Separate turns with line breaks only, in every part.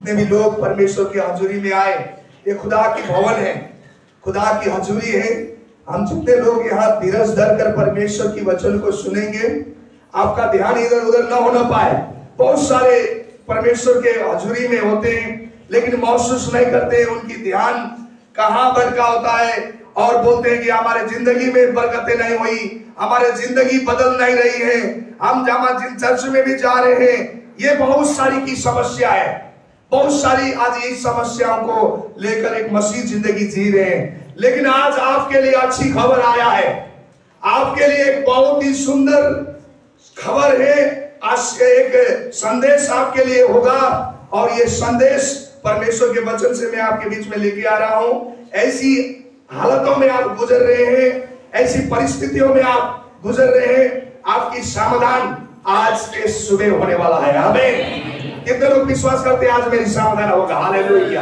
जितने भी लोग परमेश्वर की हजूरी में आए, ये खुदा की भवन है, खुदा की हजूरी है। हम जितने लोग यहाँ धीरज धर कर परमेश्वर की वचन को सुनेंगे, आपका ध्यान इधर उधर ना होना पाए। बहुत सारे परमेश्वर के हजूरी में होते हैं लेकिन महसूस नहीं करते, उनकी ध्यान कहाँ भटका होता है और बोलते हैं कि हमारे जिंदगी में बरकतें नहीं हुई, हमारे जिंदगी बदल नहीं रही है, हम जहाँ जिन चर्च में भी जा रहे हैं। ये बहुत सारी की समस्या है, बहुत सारी आज इस समस्याओं को लेकर एक मसीह जिंदगी जी रहे हैं। लेकिन आज आपके लिए अच्छी खबर आया है, आपके लिए एक बहुत ही सुंदर खबर है। आज एक संदेश आपके लिए होगा और ये संदेश परमेश्वर के वचन से मैं आपके बीच में लेके आ रहा हूं। ऐसी हालतों में आप गुजर रहे हैं, ऐसी परिस्थितियों में आप गुजर रहे हैं, आपकी समाधान आज के सुबह होने वाला है। आमीन। कितने लोग विश्वास करते हैं आज मेरी समाधान होगा? हालेलुया।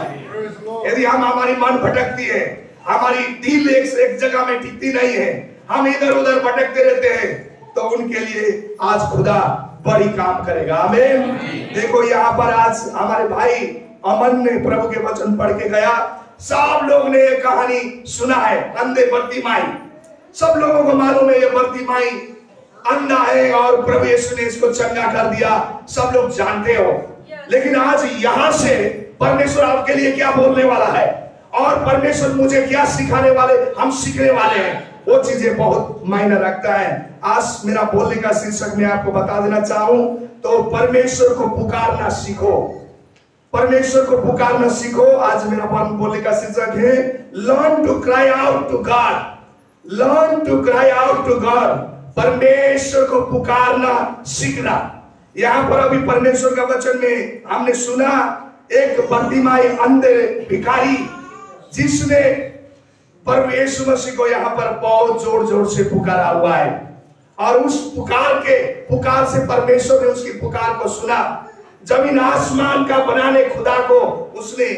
यदि हमारी मन भटकती है, हमारी दिल एक जगह में टिकती नहीं है, हम इधर उधर भटकते रहते हैं, तो उनके लिए आज खुदा बड़ी काम करेगा। आमीन। देखो यहाँ पर आज हमारे भाई अमन ने प्रभु के वचन पढ़ के गया। सब लोग ने ये कहानी सुना है, अंधे बर्तिमाई। सब लोगों को मालूम है ये बर्तिमाई अंधा है और प्रभु यीशु ने इसको चंगा कर दिया, सब लोग जानते हो। लेकिन आज यहां से परमेश्वर आपके लिए क्या बोलने वाला है और परमेश्वर मुझे क्या सिखाने वाले, हम सीखने वाले हैं, वो चीजें बहुत मायने रखता है। आज मेरा बोलने का शीर्षक मैं आपको बता देना चाहूं तो परमेश्वर को पुकारना सीखो, परमेश्वर को पुकारना सीखो। आज मेरा बोलने का शीर्षक है learn to cry out to God, learn to cry out to God. परमेश्वर को पुकारना सीखना। यहां पर अभी परमेश्वर का वचन में हमने सुना एक बर्तिमाई अंधे भिखारी जिसने प्रभु यीशु मसीह को यहाँ पर बहुत जोर जोर से पुकारा हुआ है और उस पुकार से परमेश्वर ने उसकी पुकार को सुना। जमीन आसमान का बनाने खुदा को उसने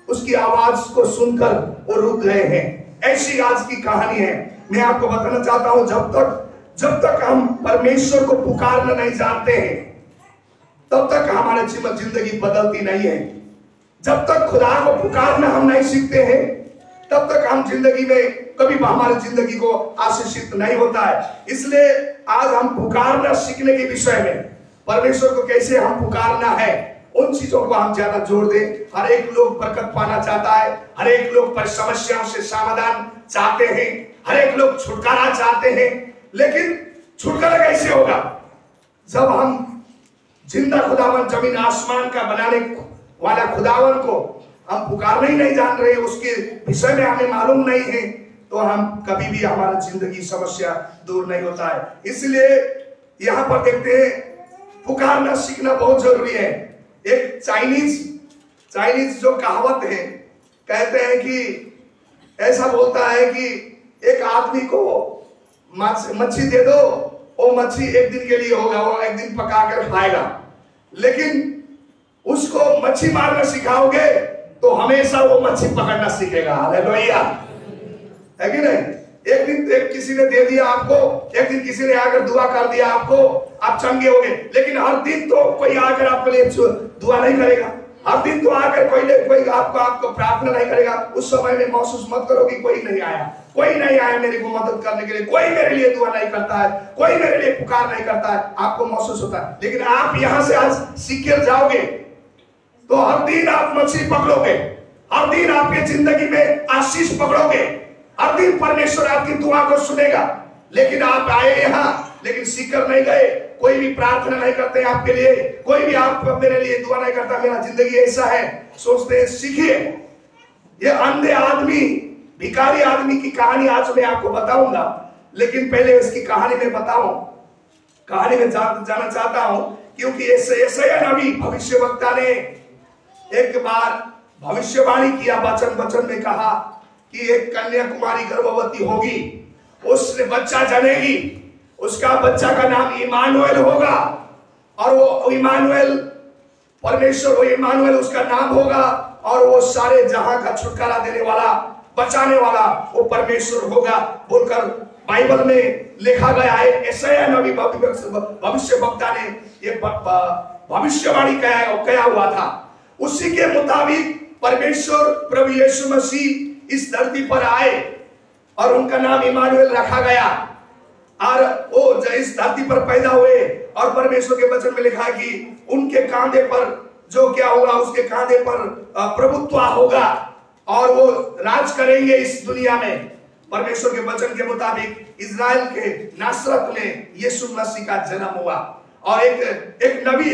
उसकी आवाज को सुनकर वो रुक गए हैं। ऐसी आज की कहानी है। मैं आपको बताना चाहता हूं जब तक हम परमेश्वर को पुकारना नहीं जानते हैं तब तक हमारे जीवन जिंदगी बदलती नहीं है। जब तक खुदा को पुकारना हम नहीं सीखते हैं तब तक हम जिंदगी में कभी हमारी जिंदगी को आशीषित नहीं होता है। इसलिए आज हम पुकारना सीखने के विषय में, परमेश्वर को कैसे हम पुकारना है, उन चीजों को हम ज्यादा जोर दें। हर एक लोग बरकत पाना चाहता है, हर एक लोग पर समस्याओं से समाधान चाहते हैं, हर एक लोग छुटकारा चाहते हैं। लेकिन छुटकारा कैसे होगा जब हम जिंदा खुदावन, जमीन आसमान का बनाने वाला खुदावन को हम पुकारना ही नहीं जान रहे, उसके विषय में हमें मालूम नहीं है, तो हम कभी भी हमारा जिंदगी समस्या दूर नहीं होता है। इसलिए यहां पर देखते हैं पुकारना सीखना बहुत जरूरी है। एक चाइनीज जो कहावत है, कहते हैं कि ऐसा बोलता है कि एक आदमी को मच्छी दे दो, वो मच्छी एक दिन के लिए होगा, वो एक दिन पका कर खाएगा। लेकिन उसको मच्छी मारना सिखाओगे तो हमेशा वो मच्छी पकड़ना सीखेगा। हालेलुया, है कि नहीं? एक दिन किसी ने दे दिया आपको, एक दिन किसी ने आकर दुआ कर दिया आपको, आप चंगे हो गए। लेकिन हर दिन तो कोई आकर आपके लिए दुआ नहीं करेगा, हर दिन तो आकर कोई आपको प्रार्थना नहीं करेगा। उस समय में महसूस मत करो कि कोई नहीं आया मेरे को मदद करने के लिए, कोई मेरे लिए दुआ नहीं करता है, कोई मेरे लिए पुकार नहीं करता है, आपको महसूस होता है। लेकिन आप यहां से आज सीख कर जाओगे तो हर दिन आप मछली पकड़ोगे, हर दिन आपके जिंदगी में आशीष पकड़ोगे, हर दिन परमेश्वर आपकी दुआ को सुनेगा। लेकिन आप आए यहाँ लेकिन सीकर नहीं गए, कोई भी प्रार्थना नहीं करते आपके लिए, कोई भी आप मेरे लिए दुआ नहीं करता, मेरा जिंदगी ऐसा है, सोचते हैं। सीखिए। ये अंधे आदमी, भिखारी आदमी की कहानी आज मैं आपको बताऊंगा, लेकिन पहले इसकी कहानी में जाना चाहता हूं क्योंकि यशायाह नबी भविष्यवक्ता ने एक बार भविष्यवाणी किया, वचन में कहा कि एक कन्या कुमारी गर्भवती होगी, उसने बच्चा जनेगी, उसका बच्चा का नाम इमानुएल होगा और वो इमानुएल परमेश्वर, वो इमानुएल उसका नाम होगा और वो सारे जहां का छुटकारा देने वाला, बचाने वाला वो परमेश्वर होगा बोलकर बाइबल में लिखा गया है। यशायाह नबी भविष्यवक्ता ने ये भविष्यवाणी कहा हुआ था। उसी के मुताबिक परमेश्वर प्रभु यीशु मसीह इस धरती पर आए और उनका नाम इमानुएल रखा गया। और वो इस धरती पर पैदा हुए और परमेश्वर के वचन में लिखा है कि उनके कांधे पर जो क्या होगा, उसके कांधे पर प्रभुत्व होगा और वो राज करेंगे इस दुनिया में। परमेश्वर के वचन के मुताबिक इजराइल के नासरत में यीशु मसीह का जन्म हुआ और एक नबी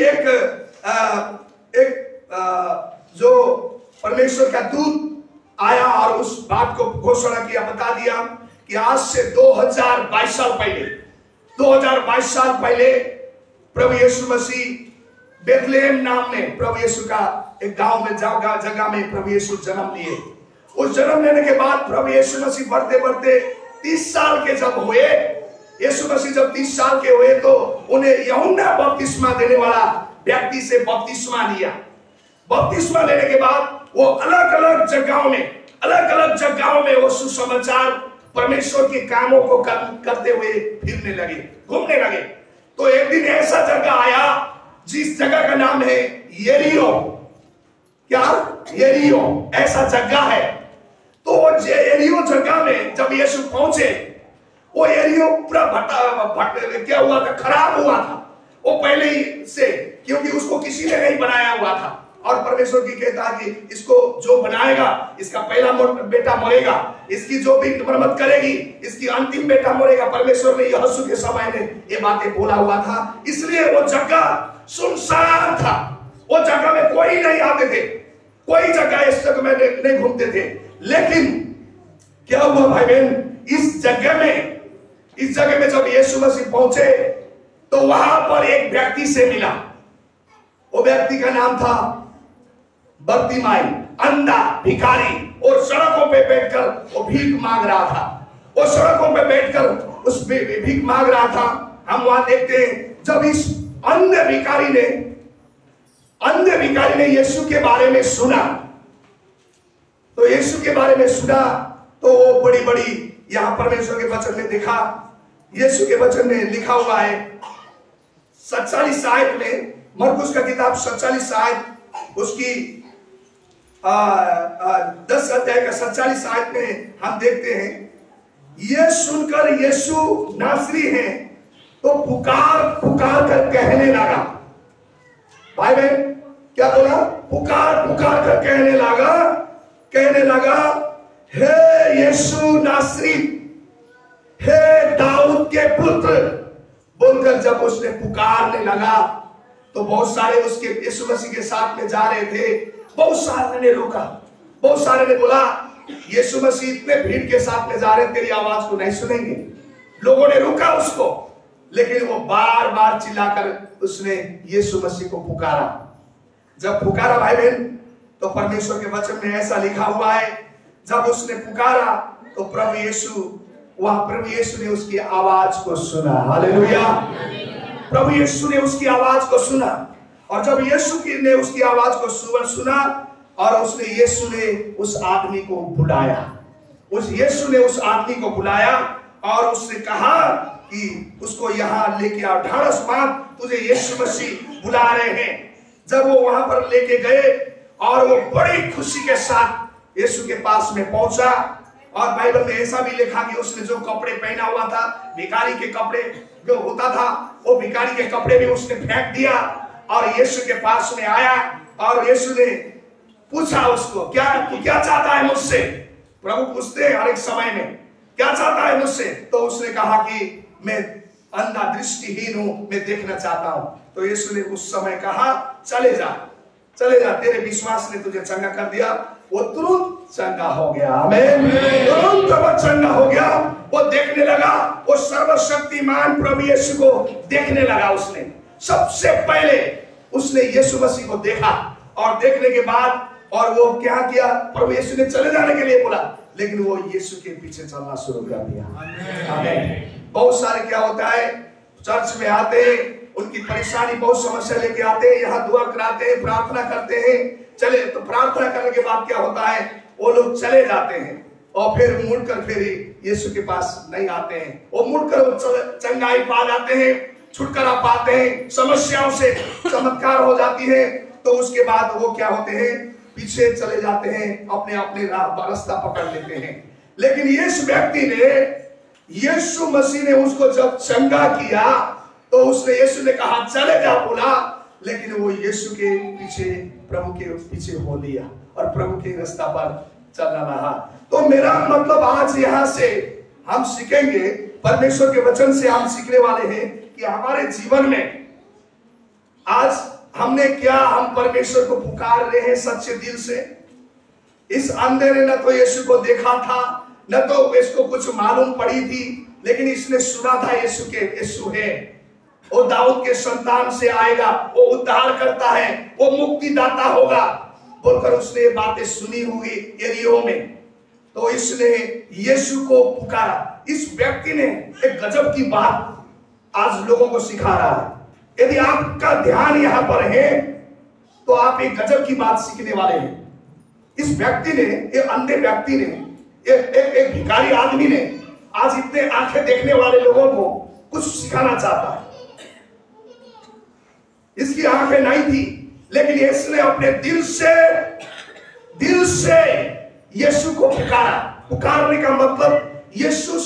जो परमेश्वर का दूत आया और उस बात को घोषणा किया, बता दिया कि आज से 2022 साल पहले प्रभु यीशु मसीह बेथलेहम नाम में प्रभु यीशु का एक गांव में जगह में प्रभु यीशु जन्म लिए। उस जन्म लेने के बाद प्रभु यीशु मसीह बढ़ते बढ़ते 30 साल के जब हुए, यीशु मसीह जब 30 साल के हुए तो उन्हें यूहन्ना बपतिस्मा देने वाला व्यक्ति से बपतिस्मा लिया। बपतिस्मा लेने के बाद वो अलग अलग जगहों में वो सुसमाचार परमेश्वर के कामों को करते हुए फिरने लगे, घूमने लगे। तो एक दिन ऐसा जगह आया जिस जगह का नाम है यरीहो। क्या? यरीहो ऐसा जगह है। तो यरीहो जगह में जब यीशु पहुंचे, वो यरीहो पूरा क्या हुआ था, खराब हुआ था वो पहले ही से, क्योंकि उसको किसी ने नहीं बनाया हुआ था। और परमेश्वर की कहता कि इसको जो बनाएगा, इसका पहला बेटा मरेगा, इसकी जो भी मरम्मत करेगी, इसकी अंतिम बेटा मरेगा। परमेश्वर ने यहोशू के समय में ये बातें बोला हुआ था, इसलिए वो जगह सुनसान था। वो जगह में कोई नहीं आते थे, कोई जगह इस जगह में नहीं घूमते थे। लेकिन क्या हुआ भाई बहन, इस जगह में जब यीशु मसीह पहुंचे तो वहां पर एक व्यक्ति से मिला। वो व्यक्ति का नाम था बर्तिमाई, अंधा भिखारी, और सड़कों पे बैठकर वो भीख मांग रहा था। वो सड़कों पे बैठकर उस भीख मांग रहा था। हम वहां देखते हैं जब इस अंधे भिखारी ने यीशु के बारे में सुना, तो यीशु के बारे में सुना तो वो बड़ी यहां परमेश्वर के वचन में देखा, यीशु के वचन में लिखा हुआ है 47 आयत में, मरकुस का किताब 47 आयत उसकी 10 अध्याय का 47 आयत में हम देखते हैं, ये सुनकर यीशु नासरी है तो पुकार कर कहने लगा। भाई बहन क्या बोला? पुकार कर कहने लगा, हे यीशु नासरी, हे दाऊद के पुत्र। बोलकर जब उसने पुकारने लगा तो बहुत सारे उसके यीशु मसीह के साथ में जा रहे थे, बहुत सारे ने रोका, बहुत सारे ने बोला यीशु मसीह इतने भीड़ के साथ में जा रहे, तेरी आवाज को नहीं सुनेंगे। लोगों ने रोका उसको, लेकिन वो बार बार चिल्लाकर उसने यीशु मसीह को पुकारा। जब पुकारा भाई बहन, तो परमेश्वर के वचन में ऐसा लिखा हुआ है, जब उसने पुकारा तो प्रभु यीशु ने उसकी आवाज को सुना। हालेलुया। प्रभु यीशु ने उसकी आवाज को सुना, और जब यीशु ने उसकी आवाज को सुना और यीशु ने उस आदमी को बुलाया, और उसने कहा कि उसको यहाँ लेके आओ, ढाढ़स बांध, तुझे यीशु मसीह बुला रहे हैं। जब वो वहां पर लेके गए और वो बड़ी खुशी के साथ यीशु के पास में पहुंचा, और बाइबल में ऐसा भी लिखा कि उसने जो कपड़े पहना हुआ था, भिखारी के कपड़े जो होता था, वो भिखारी के कपड़े भी उसने फेंक दिया और यीशु के पास में आया। और यीशु ने पूछा उसको, तू क्या चाहता है मुझसे? प्रभु पूछते हैं हर एक समय में, क्या चाहता है मुझसे? तो उसने कहा कि मैं अंधा दृष्टिहीन हूं, मैं देखना चाहता हूं। तो यीशु ने उस समय कहा, चले जा, तेरे विश्वास ने तुझे चंगा कर दिया। वो तुरंत चंगा हो गया। आमीन। तुरंत वो चंगा हो गया। वो देखने लगा, वो सर्वशक्तिमान प्रभु यीशु को देखने लगा। उसने सबसे पहले उसने यीशु मसीह को देखा, और देखने के बाद और वो क्या किया, प्रभु यीशु ने चले जाने के लिए बोला, लेकिन वो यीशु के पीछे चलना शुरू कर दिया। आमीन। बहुत सारे क्या होता है, चर्च में आते हैं, उनकी परेशानी बहुत समस्या लेके आते हैं, यहाँ दुआ कराते हैं, प्रार्थना करते हैं, चले तो प्रार्थना करने के बाद क्या होता है, वो लोग चले जाते हैं और फिर मुड़कर फिर यीशु के पास नहीं आते हैं। वो मुड़कर चंगाई पा जाते हैं, छुटकारा पाते हैं, समस्याओं से चमत्कार हो जाती है, तो उसके बाद वो क्या होते हैं, पीछे चले जाते हैं, अपने अपने रास्ता पकड़ लेते हैं। लेकिन इस व्यक्ति ने, यीशु मसीह ने उसको जब चंगा किया तो उसने, यीशु ने कहा चले जा बोला, लेकिन वो यीशु के पीछे, प्रभु के पीछे हो लिया और प्रभु के रास्ता पर चलना रहा। तो मेरा मतलब आज यहाँ से हम सीखेंगे, परमेश्वर के वचन से हम सीखने वाले हैं कि हमारे जीवन में आज हमने क्या, हम परमेश्वर को पुकार रहे हैं सच्चे दिल से। इस अंधे ने न तो यीशु को देखा था, न तो इसको कुछ मालूम पड़ी थी, लेकिन इसने सुना था यीशु है, वो दाऊद के संतान से आएगा, वो उद्धार करता है, वो मुक्तिदाता होगा बोलकर उसने ये बातें सुनी हुई यरीहो में। तो इसने यीशु को पुकारा। इस व्यक्ति ने एक गजब की बात आज लोगों को सिखा रहा है। यदि आपका ध्यान यहां पर है तो आप एक गजब की बात सीखने वाले हैं। इस व्यक्ति ने, एक अंधे व्यक्ति ने, एक भिखारी आदमी ने आज इतने आंखें देखने वाले लोगों को कुछ सिखाना चाहता है। इसकी आंखें नहीं थी, लेकिन इसने अपने दिल से यीशु को पुकारा। पुकारने का मतलब यीशु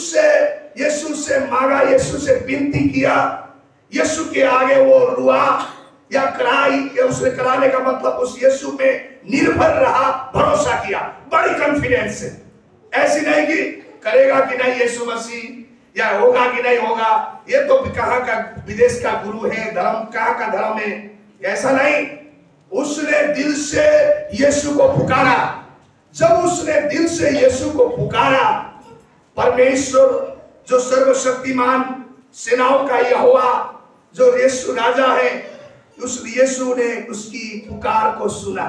से मांगा, यीशु से विनती किया, यीशु के आगे वो रुआ या कराई, या उसने कराने का मतलब उस यीशु में निर्भर रहा, भरोसा किया बड़ी कॉन्फिडेंस से। ऐसी नहीं कि करेगा कि नहीं यीशु मसीह, या होगा कि नहीं होगा, ये तो कहाँ का विदेश का गुरु है, धर्म कहाँ का धर्म है, ऐसा नहीं। उसने दिल से यीशु को पुकारा। जब उसने दिल से यीशु को पुकारा, परमेश्वर जो सर्वशक्तिमान सेनाओं का यहोवा, जो यीशु राजा है, उस यीशु ने उसकी पुकार को सुना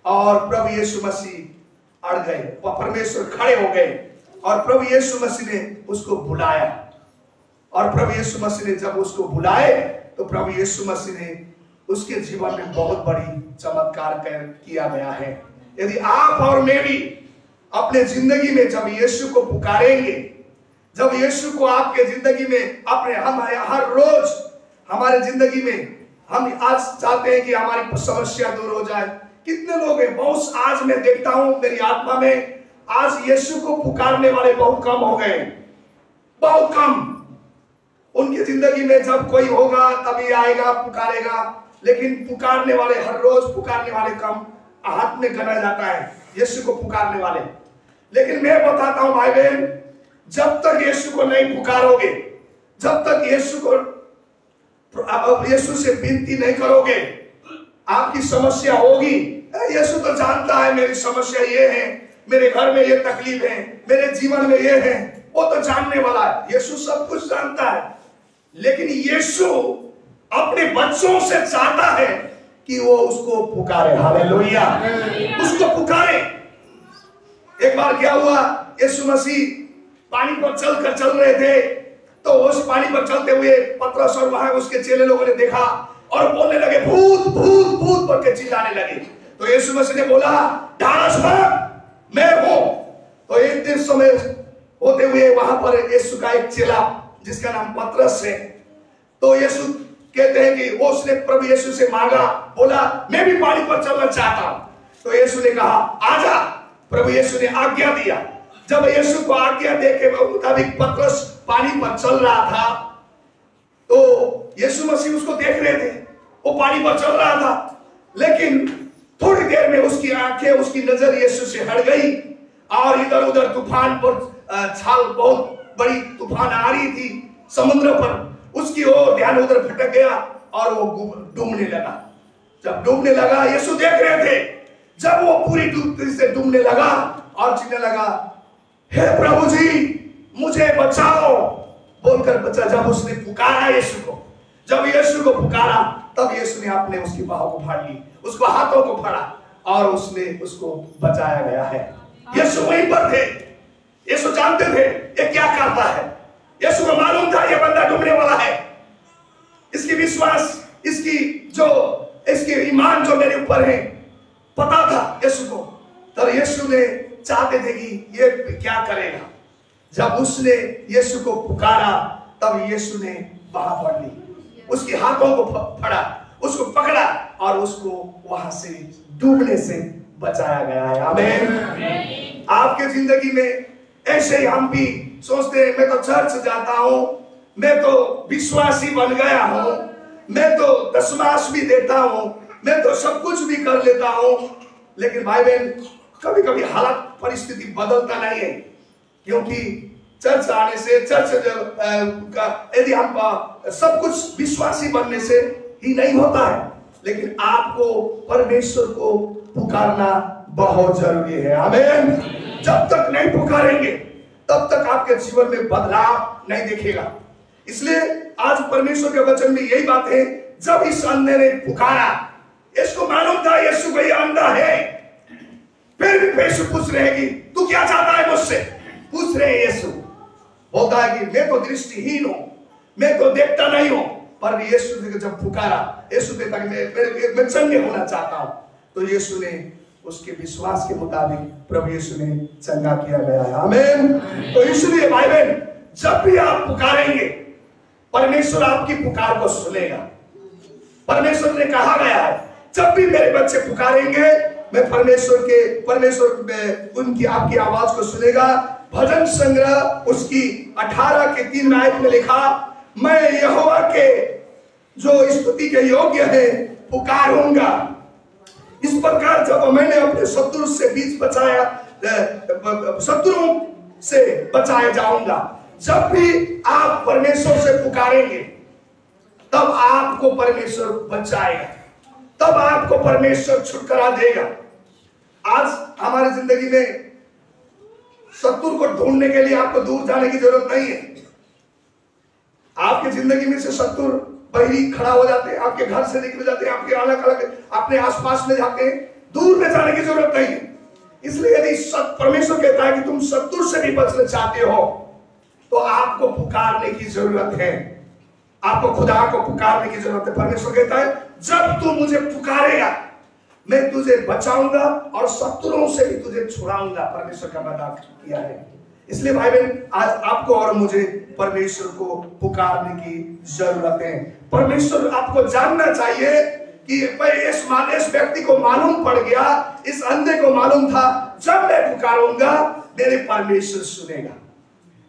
और प्रभु यीशु मसीह अड़ गए, परमेश्वर खड़े हो गए और प्रभु यीशु मसीह ने उसको बुलाया। और प्रभु यीशु मसीह ने जब उसको बुलाए तो प्रभु यीशु मसीह ने उसके जीवन में बहुत बड़ी चमत्कार किया गया है। यदि आप और मैं भी अपने जिंदगी में जब यीशु को पुकारेंगे, जब यीशु को आपके जिंदगी में अपने, हम हर रोज हमारे जिंदगी में हम आज चाहते हैं कि हमारी समस्या दूर हो जाए। कितने लोग हैं, बहुत आज मैं देखता हूं मेरी आत्मा में, आज यीशु को पुकारने वाले बहुत कम हो गए, बहुत कम। उनकी जिंदगी में जब कोई होगा तभी आएगा, पुकारेगा, लेकिन पुकारने वाले, हर रोज पुकारने वाले कम, हाथ में गिना जाता है यीशु को पुकारने वाले। लेकिन मैं बताता हूं भाई बहन, जब तक यीशु को नहीं पुकारोगे, जब तक यीशु से विनती नहीं करोगे, आपकी समस्या होगी। यीशु तो जानता है मेरी समस्या ये है, मेरे घर में ये तकलीफ है, मेरे जीवन में ये है, वो तो जानने वाला है, यीशु सब कुछ जानता है। लेकिन यीशु अपने बच्चों से चाहता है कि वो उसको पुकारे। हालेलुया, उसको पुकारे। एक बार क्या हुआ, यीशु मसीह पानी पर चल रहे थे, तो उस पानी पर चलते हुए पतरस और वहां उसके चेले लोगों ने देखा और बोलने लगे भूत भूत भूत बोल के चिल्लाने लगे। तो यीशु मसीह ने बोला ढास मत, मैं हूं। तो एक दिन समय होते हुए वहां पर यीशु का एक चेला जिसका नाम पतरस है, तो यीशु कहते हैं कि वो उसने प्रभु यीशु से मांगा, बोला मैं भी पानी पर चलना चाहता हूं। तो यीशु ने कहा आजा। प्रभु यीशु ने आज्ञा दिया। जब यीशु को आज्ञा देके मुताबिक पतरस पानी पर चल रहा था, तो यीशु मसीह उसको देख रहे थे, वो पानी पर चल रहा था। लेकिन थोड़ी देर में उसकी आंखें, उसकी नजर यीशु से हट गई और इधर उधर तूफान पर छाल, बहुत बड़ी तूफान आ रही थी समुद्र पर, उसकी ओर ध्यान उधर भटक गया और वो डूबने लगा। जब डूबने लगा, यीशु देख रहे थे, जब वो पूरी डूबती से डूबने लगा और चिल्लाने लगा हे प्रभु जी मुझे बचाओ बोलकर बचा। जब उसने पुकारा यीशु को, जब यीशु को पुकारा, तब यीशु ने अपने उसकी बाहों को फाड़ ली, उसको हाथों को फाड़ा और उसने उसको बचाया गया है। यीशु वहीं पर थे, यीशु जानते थे ये क्या करता है। यीशु को मालूम था ये बंदा डूबने वाला है। इसकी विश्वास, इसकी ईमान जो मेरे ऊपर है, पता था यीशु को। तो यीशु ने चाहते थे कि ये क्या करेगा। जब उसने यीशु को पुकारा, तब यीशु ने बाह पकड़ ली, उसके हाथों को फड़ा, उसको पकड़ा और उसको वहां से डूबने से बचाया गया है। आमीन। आपके जिंदगी में ऐसे ही हम भी सोचते हैं, मैं तो चर्च जाता हूं, मैं तो विश्वासी बन गया हूं, मैं तो दशमांश भी देता हूं, मैं तो सब कुछ भी कर लेता हूं। लेकिन भाई बहन, कभी कभी हालत परिस्थिति बदलता नहीं है, क्योंकि चर्च आने से, चर्च यदि हम सब कुछ विश्वासी बनने से ही नहीं होता है, लेकिन आपको परमेश्वर को पुकारना बहुत जरूरी है। आमीन। जब तक नहीं पुकारेंगे तब तक आपके जीवन में बदलाव नहीं दिखेगा। इसलिए आज परमेश्वर के वचन में यही बात है, जब इस अंधे ने पुकारा, इसको मालूम था यीशु भाई अंधा है, फिर भी यीशु पूछ रहे हैं कि तू क्या चाहता है मुझसे, पूछ रहे हैं यीशु। होता है कि मैं तो दृष्टिहीन हूं, मैं तो देखता नहीं हूं, पर यीशु ने जब पुकारा, यीशु ने कहा मैं चंगे होना चाहता हूं, तो यीशु ने उसके विश्वास के मुताबिक प्रभु यीशु ने चंगा किया गया है। आमीन। तो इसलिए भाई बहन, जब भी आप पुकारेंगे परमेश्वर आपकी पुकार को सुनेगा। परमेश्वर ने कहा गया है, जब भी मेरे बच्चे पुकारेंगे मैं परमेश्वर में उनकी आपकी आवाज को सुनेगा। भजन संग्रह उसकी 18 के 3 आयत में लिखा, मैं यहोवा के जो स्तुति के योग्य है पुकारूंगा। इस प्रकार जब मैंने अपने शत्रु से बीच बचाया, शत्रुओं से बचाए जाऊंगा। जब भी आप परमेश्वर से पुकारेंगे तब आपको परमेश्वर बचाएगा, तब आपको परमेश्वर छुटकारा देगा। आज हमारी जिंदगी में शत्रु को ढूंढने के लिए आपको दूर जाने की जरूरत नहीं है। आपकी जिंदगी में से शत्रु बहिरी खड़ा हो जाते हैं, आपके घर से निकल जाते हैं, आपके अलग अलग अपने आसपास में जाते हैं, दूर में जाने की जरूरत नहीं है। इसलिए यदि परमेश्वर कहता है कि तुम शत्रु से भी बचना चाहते हो तो आपको पुकारने की जरूरत है, आपको खुदा को पुकारने की जरूरत है। परमेश्वर कहता है जब तू मुझे पुकारेगा मैं तुझे बचाऊंगा और शत्रुओं से भी तुझे छुड़ाऊंगा। परमेश्वर का वादा किया है। इसलिए भाई बहन, आज आपको और मुझे परमेश्वर को पुकारने की जरूरत है। परमेश्वर आपको जानना चाहिए कि इस व्यक्ति को मालूम पड़ गया, इस अंधे को मालूम था, जब मैं पुकारूंगा मेरे परमेश्वर सुनेगा।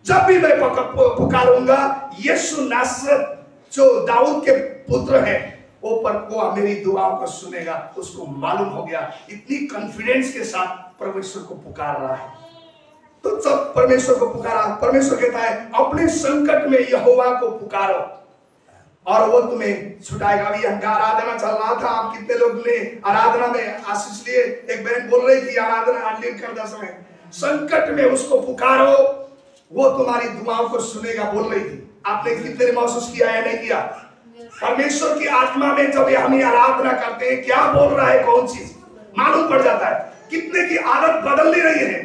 जब भी मैं पुकारूंगा यीशु नासरत जो दाऊद के पुत्र है वो मेरी दुआओं को सुनेगा। उसको मालूम हो गया, इतनी कॉन्फिडेंस के साथ परमेश्वर को पुकार रहा है। तो जब परमेश्वर को पुकारा, परमेश्वर कहता है अपने संकट में यहोवा को पुकारो और वो तुम्हें छुटाएगा। अभी आराधना चल रहा था, आप कितने लोग ने आराधना में आशीष लिए? एक बहन बोल रही थी आराधना करते समय, संकट में उसको पुकारो वो तुम्हारी दुआओं को सुनेगा, बोल रही थी। आपने कितने ने महसूस किया या नहीं किया? परमेश्वर की आत्मा में जब हम आराधना करते हैं, क्या बोल रहा है, कौन चीज मालूम पड़ जाता है। कितने की आदत बदल नहीं रही है,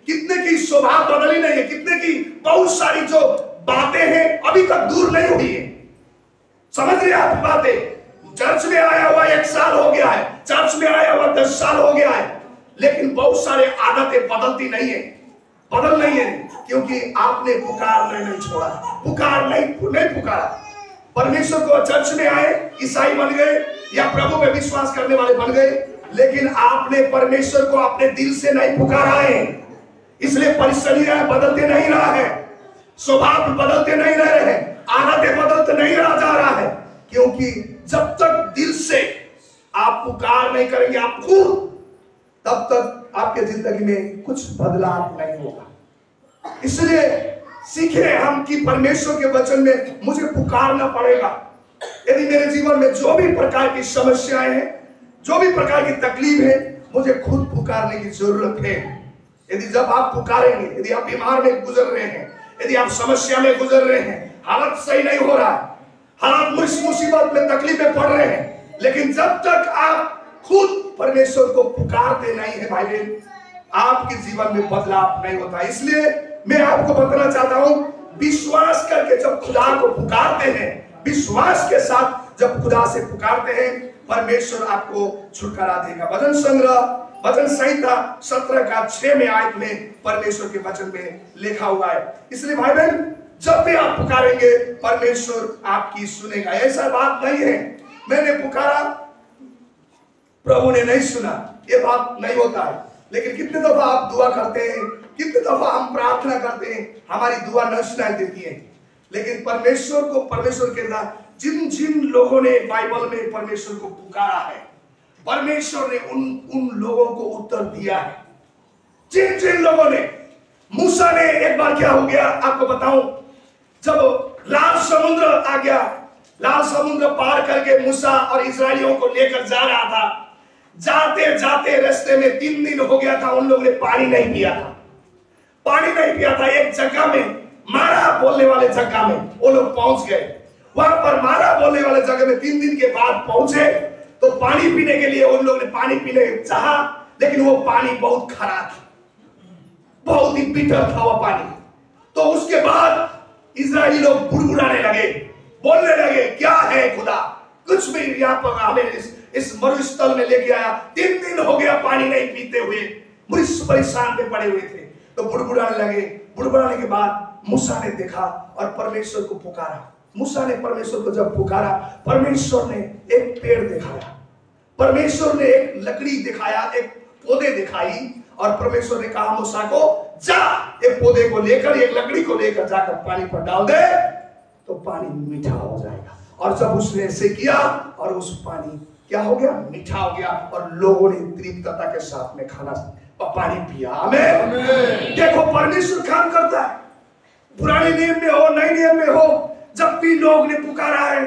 कितने की स्वभाव बदली नहीं है, कितने की बहुत सारी जो बातें हैं अभी तक दूर नहीं हुई है। समझ रहे आप बातें? चर्च में आया हुआ 1 साल हो गया है, चर्च में आया हुआ 10 साल हो गया है, लेकिन बहुत सारे आदतें बदलती नहीं है, बदल नहीं है, क्योंकि आपने पुकारना नहीं छोड़ा, नहीं पुकारा। परमेश्वर को चर्च में आए, ईसाई बन गए या प्रभु में विश्वास करने वाले बन गए, लेकिन आपने परमेश्वर को अपने दिल से नहीं पुकारा है। इसलिए परिस्थितियां बदलते नहीं रहा है, स्वभाव बदलते नहीं रह रहे हैं, आदतें बदलते नहीं रहा जा रहा है, क्योंकि जब तक दिल से आप पुकार नहीं करेंगे आप खुद, तब तक आपके जिंदगी में कुछ बदलाव नहीं होगा। इसलिए सीखे हम कि परमेश्वर के वचन में मुझे पुकारना पड़ेगा। यदि मेरे जीवन में जो भी प्रकार की समस्याएं हैं, जो भी प्रकार की तकलीफ है, मुझे खुद पुकारने की जरूरत है। यदि जब आप पुकारेंगे, यदि आप बीमार में गुजर रहे हैं, यदि आप समस्या में गुजर रहे हैं, हालत सही नहीं हो रहा है, हालात मुसीबत में तकलीफ में पड़ रहे हैं, लेकिन जब तक आप खुद परमेश्वर को पुकारते नहीं है भाई बहन, आपके जीवन में बदलाव नहीं होता। इसलिए मैं आपको बताना चाहता हूं, विश्वास करके जब खुदा को पुकारते हैं, विश्वास के साथ जब खुदा से पुकारते हैं, परमेश्वर आपको छुटकारा देगा। भजन संग्रह भजन संहिता 17:6 में आयत में परमेश्वर के वचन में लिखा हुआ है। इसलिए भाई बहन, जब भी आप पुकारेंगे परमेश्वर आपकी सुनेगा। ऐसा बात नहीं है मैंने पुकारा प्रभु ने नहीं सुना, ये बात नहीं होता है। लेकिन कितने दफा आप दुआ करते हैं, कितने दफा हम प्रार्थना करते हैं, हमारी दुआ न सुनाई देती है। लेकिन परमेश्वर के साथ जिन जिन लोगों ने बाइबल में परमेश्वर को पुकारा है, परमेश्वर ने उन लोगों को उत्तर दिया है। जिन जिन लोगों ने, मूसा ने एक बार क्या हो गया आपको बताऊं, जब लाल समुद्र आ गया, लाल समुद्र पार करके मूसा और इस्राएलियों को लेकर जा रहा था, जाते जाते रास्ते में 3 दिन हो गया था, उन लोगों ने पानी नहीं पिया था, पानी नहीं पिया था। एक जगह में, मारा बोलने वाले जगह में वो लोग पहुंच गए। वहां पर मारा बोलने वाले जगह में 3 दिन के बाद पहुंचे तो पानी पीने के लिए उन लोगों ने पानी पीने चाहा, लेकिन वो पानी बहुत खरा था, बहुत ही बिटर था वो पानी। तो उसके बाद इजरायली लोग बुड़बुड़ाने लगे, बोलने लगे, क्या है खुदा, कुछ भी यहाँ पर हमें इस मरुस्थल में लेके आया, 3 दिन हो गया पानी नहीं पीते हुए, परेशान पे पड़े हुए थे। तो बुड़बुड़ाने लगे। बुड़बुड़ाने के बाद मूसा ने देखा और परमेश्वर को पुकारा। मूसा ने परमेश्वर को जब पुकारा, परमेश्वर ने एक पेड़ दिखाया, परमेश्वर ने एक लकड़ी दिखाया, एक पौधे दिखाई, और परमेश्वर ने कहा मूसा को, जा एक पौधे को लेकर, एक लकड़ी को लेकर जाकर पानी पर डाल दे तो पानी मीठा हो जाएगा। और जब उसने ऐसे किया और उस पानी क्या हो गया, मीठा हो गया, और लोगों ने तृप्तता के साथ में खाना और पानी पिया। आमीन। देखो परमेश्वर काम करता है, पुराने नियम में हो, नए नियम में हो, जब भी लोग ने पुकारा है,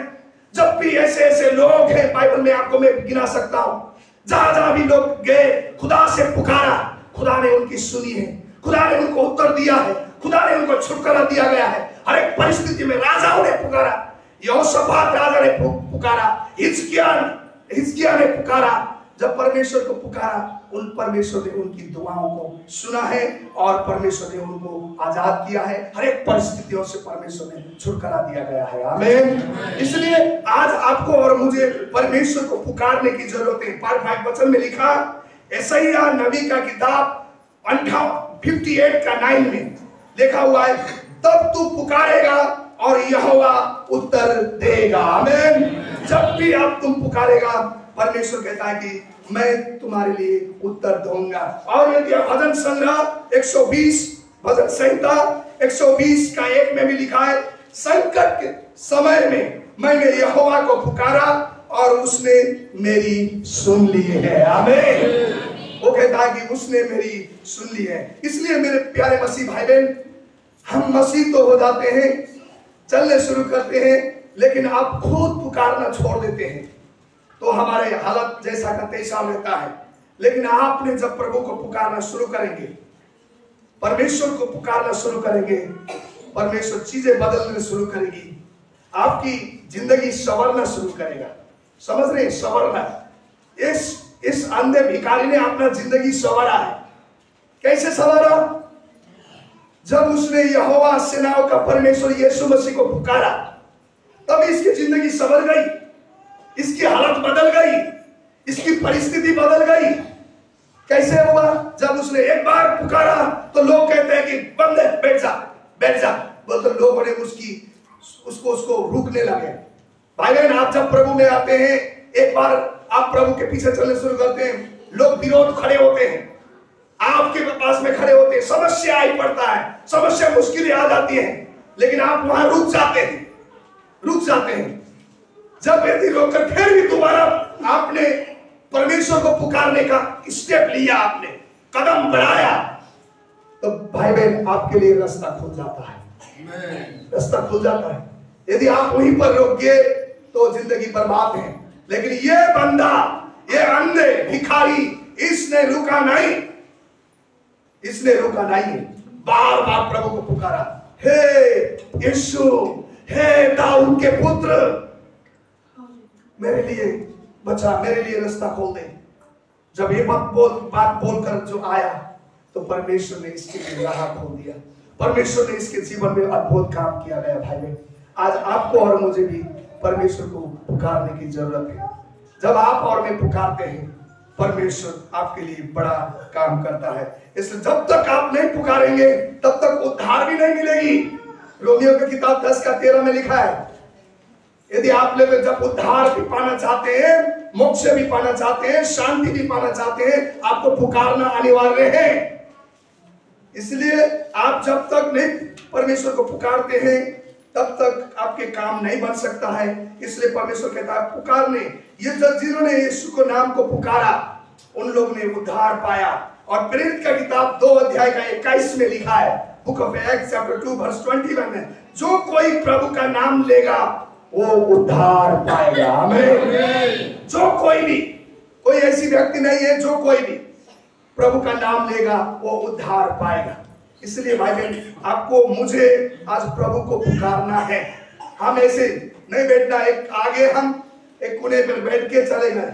जब भी ऐसे ऐसे लोग हैं, बाइबल में आपको मैं गिना सकता हूं, जहां जहां भी लोग गए, खुदा से पुकारा, खुदा ने उनकी सुनी है, खुदा ने उनको उत्तर दिया है, खुदा ने उनको छुटकारा दिया गया है। हर एक परिस्थिति में राजाओं ने पुकारा, यहोशापात राजा ने पुकारा, हिजकिय्याह ने पुकारा। जब परमेश्वर को पुकारा, उन परमेश्वर ने उनकी दुआओं को सुना है और परमेश्वर ने उनको आजाद किया है। हर एक परिस्थितियों से परमेश्वर ने छुटकारा दिया गया है। आमीन। इसलिए आज आपको और मुझे परमेश्वर को पुकारने की जरूरत है। पाठ 5 वचन में लिखा, यशायाह नबी का किताब 58 का 9 में लिखा हुआ है, तब तू पुकारेगा और यहोवा उत्तर देगा। आमीन। जब भी आप तुम पुकारेगा, परमेश्वर कहता है कि मैं तुम्हारे लिए उत्तर दूंगा। और यदि भजन संग्रह 120, भजन संहिता 120 का 1 में भी लिखा है, संकट के समय में मैंने यहोवा को पुकारा और उसने मेरी सुन ली है। आमीन। वो कहता है कि उसने मेरी सुन ली है। इसलिए मेरे प्यारे मसीह भाई बहन, हम मसीह तो हो जाते हैं, चलने शुरू करते हैं, लेकिन आप खुद पुकारना छोड़ देते हैं तो हमारे हालत जैसा का तैसा रहता है। लेकिन आपने जब प्रभु को पुकारना शुरू करेंगे, परमेश्वर को पुकारना शुरू करेंगे, परमेश्वर चीजें बदलने शुरू करेगी, आपकी जिंदगी संवरना शुरू करेगा। समझ रहे हैं, संवरना। इस अंधे भिखारी ने अपना जिंदगी संवारा है। कैसे संवारा? जब उसने यहोवा सेनाओं का परमेश्वर यीशु मसीह को पुकारा, तब इसकी जिंदगी संवर गई, इसकी हालत बदल गई, इसकी परिस्थिति बदल गई। कैसे हुआ? जब उसने एक बार पुकारा तो लोग कहते हैं कि बंद है, बैठ जा बैठ जा, बोलते लोगों ने उसको रुकने लगे। भाई बहन, आप जब प्रभु में आते हैं, एक बार आप प्रभु के पीछे चलने शुरू करते हैं, लोग विरोध खड़े होते हैं, आपके पास में खड़े होते हैं, समस्या आई पड़ता है, समस्या मुश्किलें आ जाती हैं, लेकिन आप वहां रुक जाते हैं। जब यदि रोककर फिर भी दोबारा आपने परमेश्वर को पुकारने का स्टेप लिया, आपने कदम बढ़ाया, तो भाई बहन आपके लिए रास्ता खुल जाता है, रास्ता खुल जाता है। यदि आप वहीं पर रुक गए तो जिंदगी बर्बाद है। लेकिन ये बंदा, ये अंधे भिखारी, इसने रुका नहीं, बार बार प्रभु को पुकारा, हे यीशु, हे दाऊद के पुत्र, मेरे लिए बचा, मेरे लिए रास्ता खोल दे। जब ये बात बोलकर जो आया तो परमेश्वर ने इसके लिए राह खोल दिया, परमेश्वर ने इसके जीवन में अद्भुत काम किया गया। भाई बहन, आज आपको और मुझे भी परमेश्वर को पुकारने की जरूरत है। जब आप और मैं पुकारते हैं, परमेश्वर आपके लिए बड़ा काम करता है। इसलिए जब तक आप नहीं पुकारेंगे, तब तक उद्धार भी नहीं मिलेगी। रोमियो की किताब 10 का 13 में लिखा है, यदि आप लोग जब उद्धार भी पाना चाहते हैं, मोक्ष भी पाना चाहते हैं, शांति भी पाना चाहते हैं, आपको पुकारना अनिवार्य है। इसलिए आप जब तक नहीं परमेश्वर को पुकारते हैं तब तक आपके काम नहीं बन सकता है। इसलिए परमेश्वर कहता है पुकारने। ये जिन्होंने यीशु को नाम को पुकारा उन लोगों ने उद्धार पाया। और प्रेरित का किताब 2 अध्याय का 21 में लिखा है, book of Acts chapter 2 verse 21 में, जो कोई प्रभु का नाम लेगा वो उद्धार पाएगा। आमीन। जो कोई भी, कोई ऐसी व्यक्ति नहीं है, जो कोई भी प्रभु का नाम लेगा वो उद्धार पाएगा। इसलिए भाई बहन, आपको मुझे आज प्रभु को पुकारना है। हम ऐसे नहीं बैठना, एक आगे हम एक कोने पर बैठ के चले गए,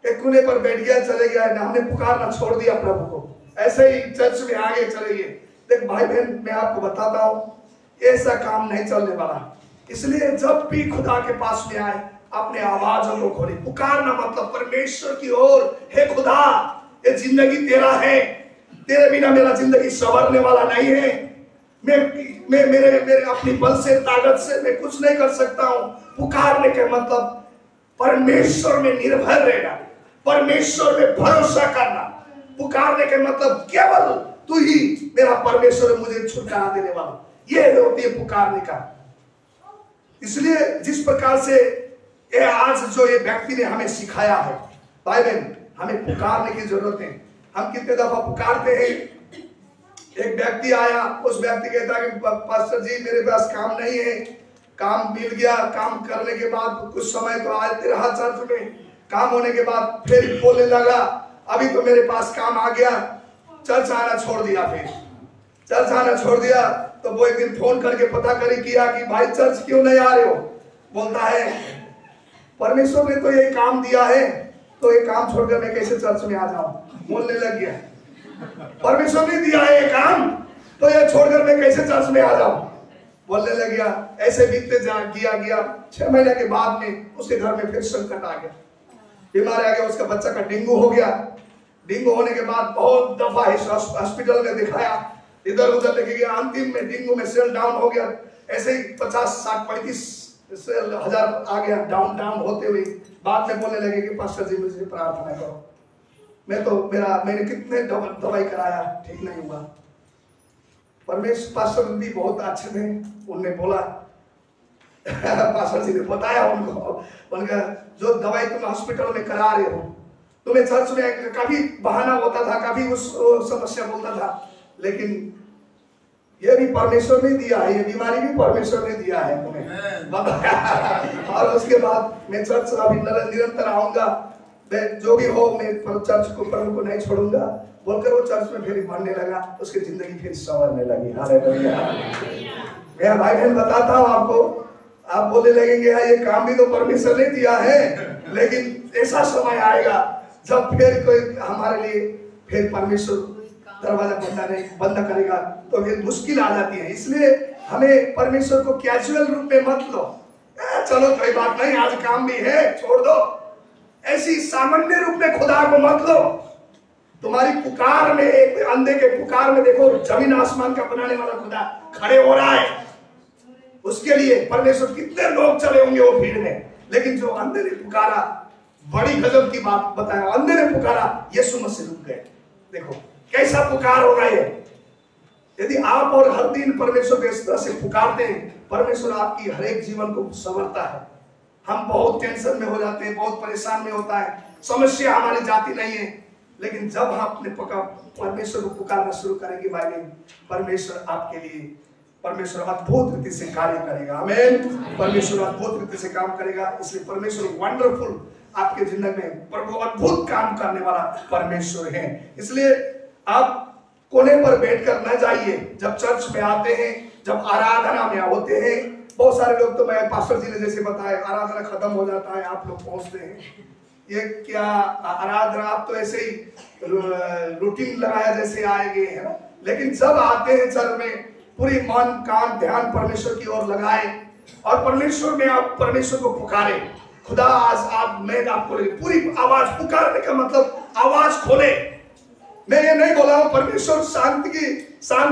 एक कोने पर बैठ गया चले गया, हमने पुकारना छोड़ दिया प्रभु को, ऐसे ही चर्च में आगे चले गए। देख भाई बहन, मैं आपको बताता हूं ऐसा काम नहीं चलने वाला। इसलिए जब भी खुदा के पास में आए अपने आवाजों को खोले। पुकारना मतलब परमेश्वर की ओर, हे खुदा ये जिंदगी तेरा है, तेरे बिना मेरा जिंदगी संवरने वाला नहीं है। मैं मेरे अपनी बल से ताकत से मैं कुछ नहीं कर सकता हूं। पुकारने के मतलब परमेश्वर में निर्भर रहना, परमेश्वर में भरोसा करना। पुकारने के मतलब केवल तू ही मेरा परमेश्वर, मुझे छुटकारा देने वाला, ये होती है पुकारने का। इसलिए जिस प्रकार से ये आज जो ये व्यक्ति ने हमें सिखाया है, भाई बहन, हमें पुकारने की जरूरत है। हम कितने दफा पुकारते हैं, एक व्यक्ति आया, उस व्यक्ति कहता है कि पास्टर जी मेरे पास काम नहीं है, काम मिल गया, काम करने के बाद कुछ समय तो आते रहा चर्च में, काम होने के बाद फिर बोलने लगा अभी तो मेरे पास काम आ गया, चर्च आना छोड़ दिया। फिर चर्च आना छोड़ दिया तो वो एक दिन फोन करके पता करी किया कि भाई चर्च क्यों नहीं आ रहे हो। बोलता है परमेश्वर ने तो ये काम दिया है, तो ये काम छोड़कर मैं कैसे चर्च में आ जाऊं। बोलने लग गया परमेश्वर ने दिया है ये काम, तो ये छोड़कर मैं कैसे चर्च में आ जाऊं। बोलने लग गया। ऐसे बीतते गया 6 महीने के बाद में उसके घर में फिर संकट आ गया, बीमार आ गया, उसका बच्चा का डेंगू हो गया। डेंगू होने के बाद बहुत दफा हॉस्पिटल में दिखाया, इधर उधर लेके गया, अंतिम में डेंगू में सेल डाउन हो गया। ऐसे ही 50, 60, 35 हजार आ गया डाउन होते हुए। बाद में बोलने लगे कि पास्टर जी मुझे प्रार्थना करो, मैंने कितने दवाई कराया ठीक नहीं हुआ। परमेश्वर पास्टर भी बहुत अच्छे थे, उनने बोला पास्टर जी ने बताया उनका जो दवाई तुम हॉस्पिटल में करा रहे हो, तुम्हें चर्च में कभी बहाना होता था, कभी उस समस्या बोलता था, लेकिन ये भी परमेश्वर ने दिया है, ये बीमारी भी परमेश्वर ने दिया है तुम्हें बताया। और उसके बाद मैं चर्च अभी निरंतर आऊंगा, जो भी हो मैं चर्च को प्रभु को नहीं छोड़ूंगा बोलकर वो चर्च में फिर बढ़ने लगा, उसकी जिंदगी फिर संवरने लगी। हालेलुया। मैं भाई बहन बताता हूँ आपको, आप बोलने लगेंगे ये काम भी तो परमेश्वर ने दिया है, लेकिन ऐसा समय आएगा जब फिर कोई हमारे लिए फिर परमेश्वर दरवाजा बंद करेगा तो फिर मुश्किल आ जाती है। इसलिए हमें परमेश्वर को कैजुअल रूप में मत लो, चलो कोई बात नहीं आज काम भी है छोड़ दो, ऐसी सामान्य रूप में खुदा को मत लो। तुम्हारी पुकार में, एक अंधे के पुकार में देखो जमीन आसमान का बनाने वाला खुदा खड़े हो रहा है, उसके लिए परमेश्वर कितने लोग चले होंगे वो भीड़ में। लेकिन जो अंधे ने पुकारा, बड़ी गजब की बात बताया, अंधे ने पुकारा, यीशु मसीह रुक गए। देखो कैसा पुकार होगा ये। यदि आप और हर दिन परमेश्वर को इस तरह से पुकारते हैं, परमेश्वर आपकी हर एक जीवन को संवरता है। हम बहुत टेंशन में हो जाते हैं, बहुत परेशान में होता है, समस्या हमारी जाती नहीं है, लेकिन जब हम अपने परमेश्वर को पुकारना शुरू करेंगे भाई बहन, परमेश्वर आपके लिए, परमेश्वर अद्भुत रीति से कार्य करेगा। आमीन। परमेश्वर अद्भुत रीति से काम करेगा। इसलिए परमेश्वर वंडरफुल आपके जिंदगी में प्रभु अद्भुत काम करने वाला परमेश्वर है। इसलिए आप कोने पर बैठकर न जाइए। जब चर्च में आते हैं, जब आराधना में होते हैं, बहुत सारे लोग तो मैं पास्टर जी ने जैसे बताया आराधना खत्म हो जाता है, आप लोग पहुंचते हैं, ये क्या आराधना, आप तो ऐसे ही रूटीन लगाया जैसे आएंगे है ना। लेकिन जब आते हैं चर्च में, पूरी मन कान ध्यान परमेश्वर की ओर लगाए और परमेश्वर में आप परमेश्वर को पुकारे। खुदा आज मैं आपको पूरी आवाज, पुकारने का मतलब आवाज खोले। मैं ये नहीं बोला हूं परमेश्वर शांत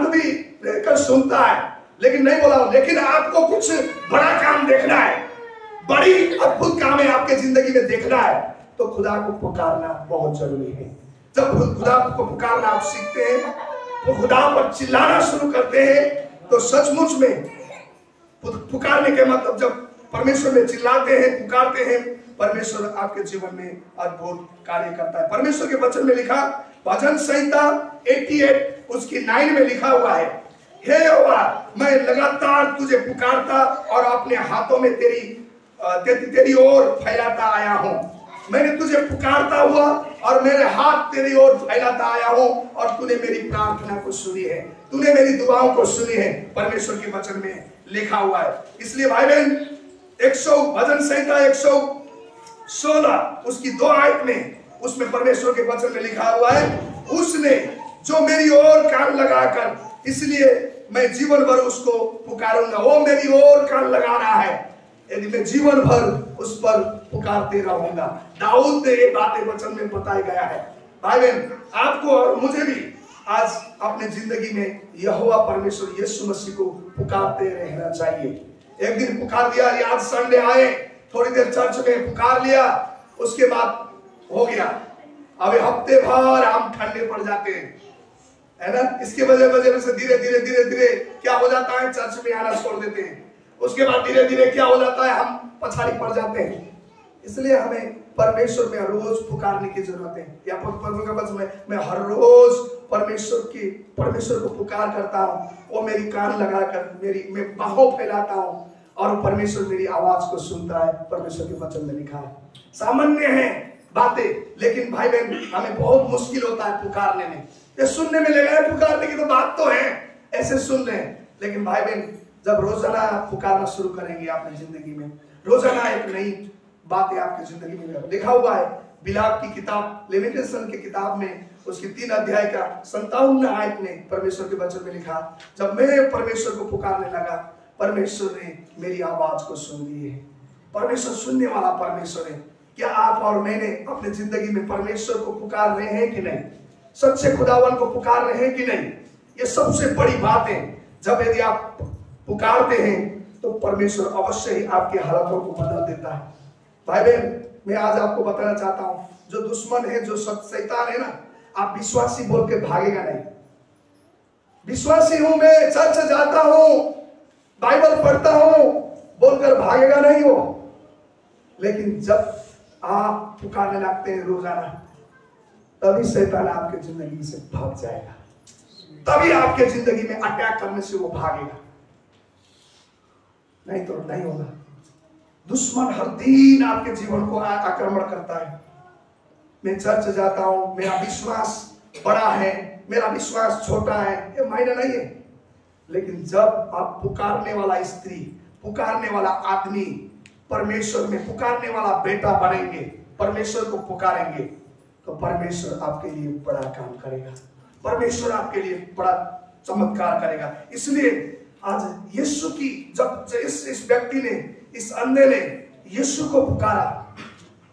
भी रहकर सुनता है, लेकिन नहीं बोला हूं, लेकिन आपको कुछ बड़ा काम देखना है, बड़ी अद्भुत काम है आपके जिंदगी में देखना है, तो खुदा को पुकारना बहुत जरूरी है। जब खुदा को पुकारना आप सीखते हैं, तो खुदा पर चिल्लाना शुरू करते हैं, तो सचमुच में पुकारने के मतलब जब परमेश्वर में चिल्लाते हैं, पुकारते हैं, परमेश्वर आपके जीवन में अद्भुत कार्य करता है। परमेश्वर के वचन में लिखा, भजन संहिता 88 उसकी 9 में लिखा हुआ है, हे यहोवा मैं लगातार तुझे पुकारता और अपने हाथों में तेरी ओर फैलाता आया हूं। मैंने तुझे पुकारता हुआ और मेरे हाथ तेरी ओर फैलाता आया हूं, और तूने मेरी प्रार्थना को सुनी है, तूने मेरी दुआओं को सुनी है। परमेश्वर के वचन में लिखा हुआ है। इसलिए भाई बहन, 100 भजन संहिता 116 उसकी 2 आयत में, उसमें परमेश्वर के वचन में लिखा हुआ है, उसने जो मेरी ओर कान लगाकर, इसलिए मैं जीवन भर उसको पुकारूंगा। वो मेरी ओर कान लगा रहा है, यदि मैं जीवन भर उस पर पुकारते रहूंगा। दाऊद ने ये बातें वचन में बताया गया है। भाई बहन, आपको और मुझे भी आज अपने जिंदगी में यहोवा परमेश्वर यीशु मसीह को पुकारते रहना चाहिए। एक दिन पुकार दिया, आज संडे आए, थोड़ी देर चर्च में पुकार लिया, उसके बाद हो गया, अभी हफ्ते भर हम ठंडे पड़ जाते हैं, है ना। इसके वजह से धीरे धीरे क्या हो जाता है, चर्च में आना छोड़ देते हैं। उसके बाद धीरे धीरे क्या हो जाता है, हम पछाड़ी पड़ जाते हैं। इसलिए हमें परमेश्वर में हर रोज पुकारने की जरूरत है। या मैं हर रोज परमेश्वर को पुकार करता हूँ, वो मेरी कान लगाकर मैं बाहों फैलाता हूँ, और परमेश्वर मेरी आवाज को सुनता है। परमेश्वर के वचन में लिखा है। सामान्य है बातें, लेकिन भाई बहन हमें बहुत मुश्किल होता है पुकारने में। ये सुनने में लगा है, पुकारने की तो बात तो है, ऐसे सुन रहे हैं, लेकिन भाई बहन जब रोजाना पुकारना शुरू करेंगे अपनी जिंदगी में, रोजाना एक नई बातें आपकी जिंदगी में लिखा हुआ है। बिलाप की किताब, लेविटिकस की किताब में उसकी 3 अध्याय का 57 आयत में परमेश्वर के वचन में लिखा, जब मैं परमेश्वर को पुकारने लगा, परमेश्वर ने मेरी आवाज को सुन ली है। परमेश्वर सुनने वाला परमेश्वर है। क्या आप और मैंने अपने जिंदगी में परमेश्वर को पुकार रहे हैं कि नहीं? सच्चे खुदावन को पुकार रहे हैं कि नहीं? ये सबसे बड़ी बात है। जब यदि आप पुकारते हैं तो परमेश्वर अवश्य ही आपके हालातों को बदल देता है। भाई बहन, मैं आज आपको बताना चाहता हूं, जो दुश्मन है, जो शैतान है ना, आप विश्वासी बोल के भागेगा नहीं। विश्वासी हूं मैं, चर्च जाता हूं, बाइबल पढ़ता हूं बोलकर भागेगा नहीं वो। लेकिन जब आप पुकारने लगते हैं रोजाना, तभी शैतान आपके जिंदगी से भाग जाएगा, तभी आपके जिंदगी में अटैक करने से वो भागेगा, नहीं तो नहीं होगा। दुश्मन हर दिन आपके जीवन को आक्रमण करता है। मैं चर्च जाता हूं, मेरा विश्वास बड़ा है, मेरा विश्वास छोटा है, ये मायने नहीं है। लेकिन जब आप पुकारने वाला स्त्री, पुकारने वाला आदमी, परमेश्वर में पुकारने वाला बेटा बनेंगे, परमेश्वर को पुकारेंगे, तो परमेश्वर आपके लिए बड़ा काम करेगा, परमेश्वर आपके लिए बड़ा चमत्कार करेगा। इसलिए आज यीशु की जब इस व्यक्ति ने, इस अंधे ने यीशु को पुकारा,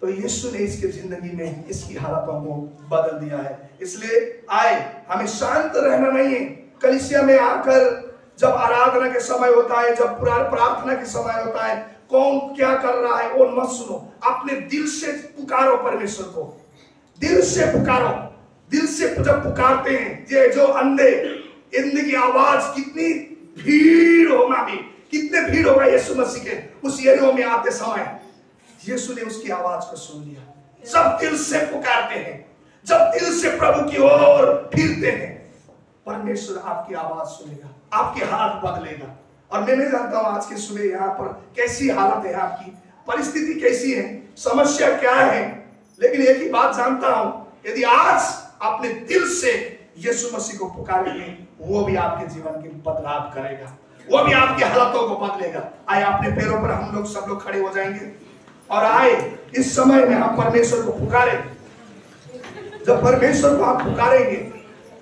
तो यीशु ने इसके जिंदगी में इसकी हालातों को बदल दिया है। इसलिए आए, हमें शांत रहना नहीं है। कलीसिया में आकर जब आराधना के समय होता है, जब प्रार्थना के समय होता है, कौन क्या कर रहा है वो मत सुनो, अपने दिल से पुकारो परमेश्वर को, दिल से पुकारो। दिल से जब पुकारते हैं, ये जो अंधे, इनकी आवाज कितनी भीड़ होगा भी, कितने भीड़ होगा यीशु मसीह के उस यरीहो में आते समय, यीशु ने उसकी आवाज को सुन लिया। जब दिल से पुकारते हैं, जब दिल से प्रभु की ओर फिरते हैं, परमेश्वर आपकी आवाज सुनेगा, आपके हाथ बदलेगा। और मैं नहीं जानता हूं आज के सुबह यहाँ पर कैसी हालत है, आपकी परिस्थिति कैसी है, समस्या क्या है, लेकिन एक ही बात जानता हूं, यदि आज अपने दिल से यीशु मसीह को पुकारेंगे, वो भी आपके जीवन के बदलाव करेगा, वो भी आपकी हालतों को बदलेगा। आए अपने पैरों पर हम लोग सब लोग खड़े हो जाएंगे और आए इस समय में हम परमेश्वर को पुकारें। जब परमेश्वर को आप पुकारेंगे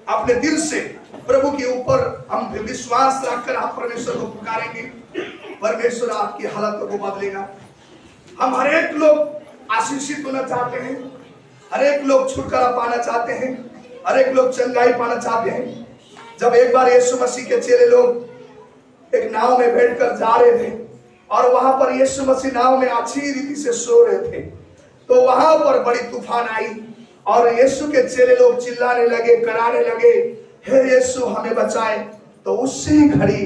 अपने दिल से, प्रभु के ऊपर हम विश्वास रखकर आप परमेश्वर को पुकारेंगे, परमेश्वर आपकी हालतों को बदलेगा। हम हर एक लोग आशीषित होना चाहते हैं, हर एक लोग छुटकारा पाना चाहते हैं, हर एक लोग चंगाई पाना चाहते हैं। जब एक बार यीशु मसीह के चेले लोग एक नाव में बैठकर जा रहे थे और वहां पर यीशु मसीह नाव में अच्छी रीति से सो रहे थे। तो वहां पर बड़ी तूफान आई और यीशु के चेले लोग चिल्लाने लगे, कराने लगे, हे यीशु हमें बचाए। तो उसी घड़ी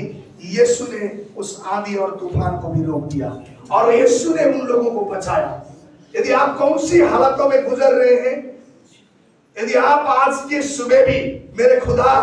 यीशु ने उस आंधी और तूफान को भी रोक दिया और यीशु ने उन लोगों को बचाया। यदि आप कौन सी हालातों में गुजर रहे हैं, यदि आप आज के सुबह भी मेरे खुदा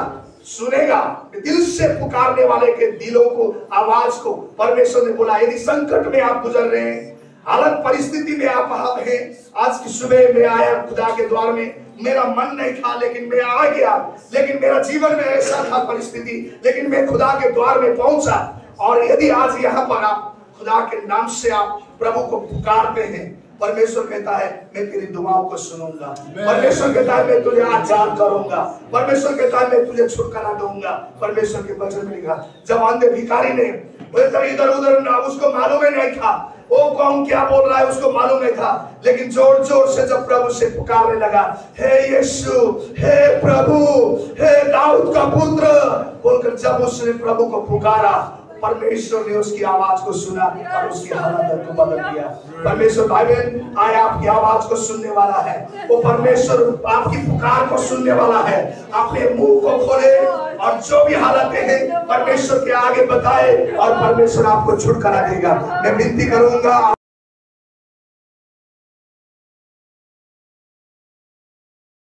सुनेगा, दिल से पुकारने वाले के दिलों को, आवाज को परमेश्वर ने बोला। यदि संकट में आप गुजर रहे हैं, हालत परिस्थिति में आप हैं, आज की सुबह में आया खुदा के द्वार में, मेरा मन नहीं था लेकिन मैं आ गया, लेकिन मेरा जीवन में ऐसा था परिस्थिति, लेकिन मैं खुदा के द्वार में पहुंचा। और यदि आज यहाँ पर आप खुदा के नाम से आप प्रभु को पुकारते हैं, परमेश्वर कहता है मैं तेरी दुआओं को सुनूंगा। परमेश्वर कहता है मैं तुझे आजाद करूंगा। परमेश्वर कहता है मैं तुझे छुटकारा दूंगा। परमेश्वर के वचन में लिखा, जब अंधे भिखारी ने इधर उधर ना, उसको मालूम ही नहीं था वो कौन क्या बोल रहा है, उसको मालूम नहीं था, लेकिन जोर जोर से जब प्रभु से पुकारने लगा, हे यीशु, हे प्रभु, हे दाऊद का पुत्र बोलकर जब उसने प्रभु को पुकारा, परमेश्वर ने उसकी आवाज को सुना और उसकी हालत को बदल दिया। परमेश्वर भाई बहन आए आपकी आवाज को सुनने वाला है, वो परमेश्वर आपकी पुकार को सुनने वाला है। अपने मुंह को खोले और जो भी हालतें हैं परमेश्वर के आगे बताए और परमेश्वर आपको छुटकारा देगा। मैं विनती करूंगा।